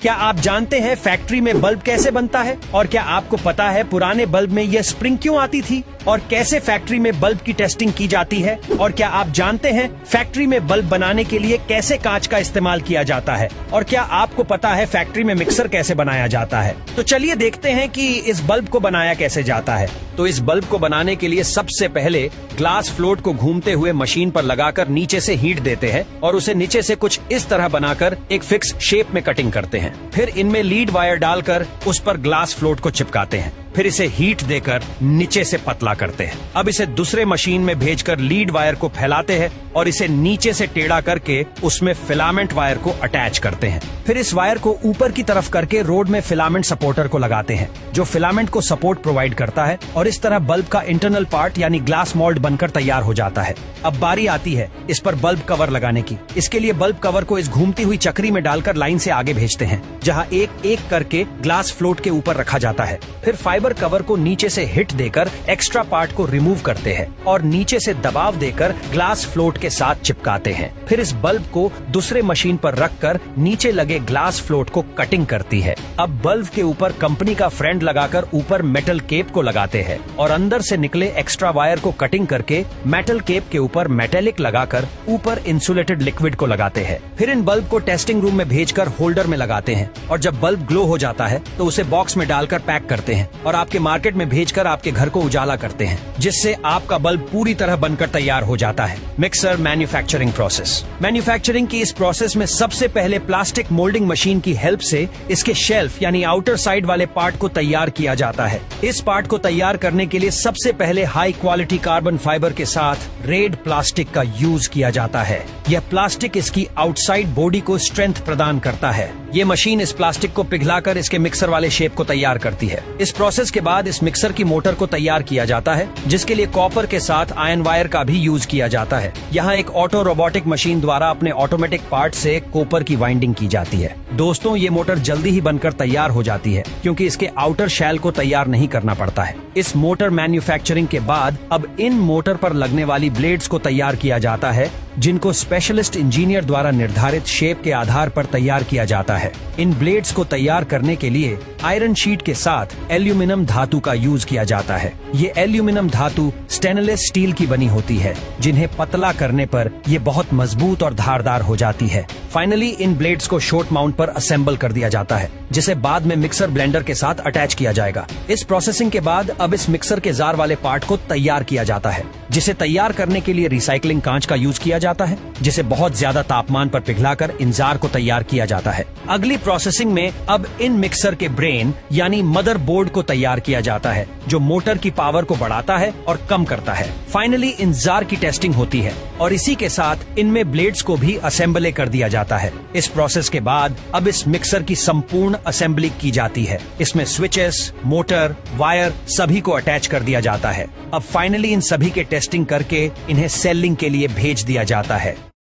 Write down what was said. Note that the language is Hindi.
क्या आप जानते हैं फैक्ट्री में बल्ब कैसे बनता है? और क्या आपको पता है पुराने बल्ब में यह स्प्रिंग क्यों आती थी? और कैसे फैक्ट्री में बल्ब की टेस्टिंग की जाती है? और क्या आप जानते हैं फैक्ट्री में बल्ब बनाने के लिए कैसे कांच का इस्तेमाल किया जाता है? और क्या आपको पता है फैक्ट्री में मिक्सर कैसे बनाया जाता है? तो चलिए देखते हैं कि इस बल्ब को बनाया कैसे जाता है। तो इस बल्ब को बनाने के लिए सबसे पहले ग्लास फ्लोट को घूमते हुए मशीन पर लगाकर नीचे से हीट देते हैं और उसे नीचे से कुछ इस तरह बनाकर एक फिक्स शेप में कटिंग करते हैं। फिर इनमें लीड वायर डालकर उस पर ग्लास फ्लोट को चिपकाते हैं। फिर इसे हीट देकर नीचे से पतला करते हैं। अब इसे दूसरे मशीन में भेजकर लीड वायर को फैलाते हैं और इसे नीचे से टेढ़ा करके उसमें फिलामेंट वायर को अटैच करते हैं। फिर इस वायर को ऊपर की तरफ करके रोड में फिलामेंट सपोर्टर को लगाते हैं जो फिलामेंट को सपोर्ट प्रोवाइड करता है और इस तरह बल्ब का इंटरनल पार्ट यानी ग्लास मोल्ड बनकर तैयार हो जाता है। अब बारी आती है इस पर बल्ब कवर लगाने की। इसके लिए बल्ब कवर को इस घूमती हुई चक्री में डालकर लाइन से आगे भेजते हैं जहाँ एक एक करके ग्लास फ्लोट के ऊपर रखा जाता है। फिर फाइबर कवर को नीचे से हिट देकर एक्स्ट्रा पार्ट को रिमूव करते हैं और नीचे से दबाव देकर ग्लास फ्लोट के साथ चिपकाते हैं। फिर इस बल्ब को दूसरे मशीन पर रखकर नीचे लगे ग्लास फ्लोट को कटिंग करती है। अब बल्ब के ऊपर कंपनी का फ्रेंड लगाकर ऊपर मेटल केप को लगाते हैं और अंदर से निकले एक्स्ट्रा वायर को कटिंग करके मेटल केप के ऊपर मेटेलिक लगाकर ऊपर इंसुलेटेड लिक्विड को लगाते हैं। फिर इन बल्ब को टेस्टिंग रूम में भेजकर होल्डर में लगाते हैं और जब बल्ब ग्लो हो जाता है तो उसे बॉक्स में डालकर पैक करते हैं और आपके मार्केट में भेजकर आपके घर को उजाला करते हैं, जिससे आपका बल्ब पूरी तरह बनकर तैयार हो जाता है। Mixer manufacturing process. मैन्युफैक्चरिंग की इस प्रोसेस में सबसे पहले प्लास्टिक मोल्डिंग मशीन की हेल्प से इसके शेल्फ यानी आउटर साइड वाले पार्ट को तैयार किया जाता है। इस पार्ट को तैयार करने के लिए सबसे पहले हाई क्वालिटी कार्बन फाइबर के साथ रेड प्लास्टिक का यूज किया जाता है। यह प्लास्टिक इसकी आउटसाइड बॉडी को स्ट्रेंथ प्रदान करता है। ये मशीन इस प्लास्टिक को पिघलाकर इसके मिक्सर वाले शेप को तैयार करती है। इस प्रोसेस के बाद इस मिक्सर की मोटर को तैयार किया जाता है, जिसके लिए कॉपर के साथ आयरन वायर का भी यूज किया जाता है। यहाँ एक ऑटो रोबोटिक मशीन द्वारा अपने ऑटोमेटिक पार्ट से कॉपर की वाइंडिंग की जाती है। दोस्तों, ये मोटर जल्दी ही बनकर तैयार हो जाती है क्योंकि इसके आउटर शैल को तैयार नहीं करना पड़ता है। इस मोटर मैन्युफैक्चरिंग के बाद अब इन मोटर पर लगने वाली ब्लेड्स को तैयार किया जाता है, जिनको स्पेशलिस्ट इंजीनियर द्वारा निर्धारित शेप के आधार पर तैयार किया जाता है। इन ब्लेड्स को तैयार करने के लिए आयरन शीट के साथ एल्यूमिनियम धातु का यूज किया जाता है। ये एल्यूमिनियम धातु स्टेनलेस स्टील की बनी होती है, जिन्हें पतला करने पर ये बहुत मजबूत और धारदार हो जाती है। फाइनली इन ब्लेड्स को शॉर्ट माउंट पर असेंबल कर दिया जाता है, जिसे बाद में मिक्सर ब्लेंडर के साथ अटैच किया जाएगा। इस प्रोसेसिंग के बाद अब इस मिक्सर के जार वाले पार्ट को तैयार किया जाता है, जिसे तैयार करने के लिए रिसाइकलिंग कांच का यूज किया जाता है, जिसे बहुत ज्यादा तापमान पर पिघलाकर इन जार को तैयार किया जाता है। अगली प्रोसेसिंग में अब इन मिक्सर के ब्रेन यानी मदर बोर्ड को तैयार किया जाता है, जो मोटर की पावर को बढ़ाता है और कम करता है। फाइनली इन जार की टेस्टिंग होती है और इसी के साथ इनमें ब्लेड्स को भी असेंबले कर दिया जाता है। इस प्रोसेस के बाद अब इस मिक्सर की संपूर्ण असेंबली की जाती है। इसमें स्विचेस, मोटर, वायर सभी को अटैच कर दिया जाता है। अब फाइनली इन सभी के टेस्टिंग करके इन्हें सेलिंग के लिए भेज दिया जाता है।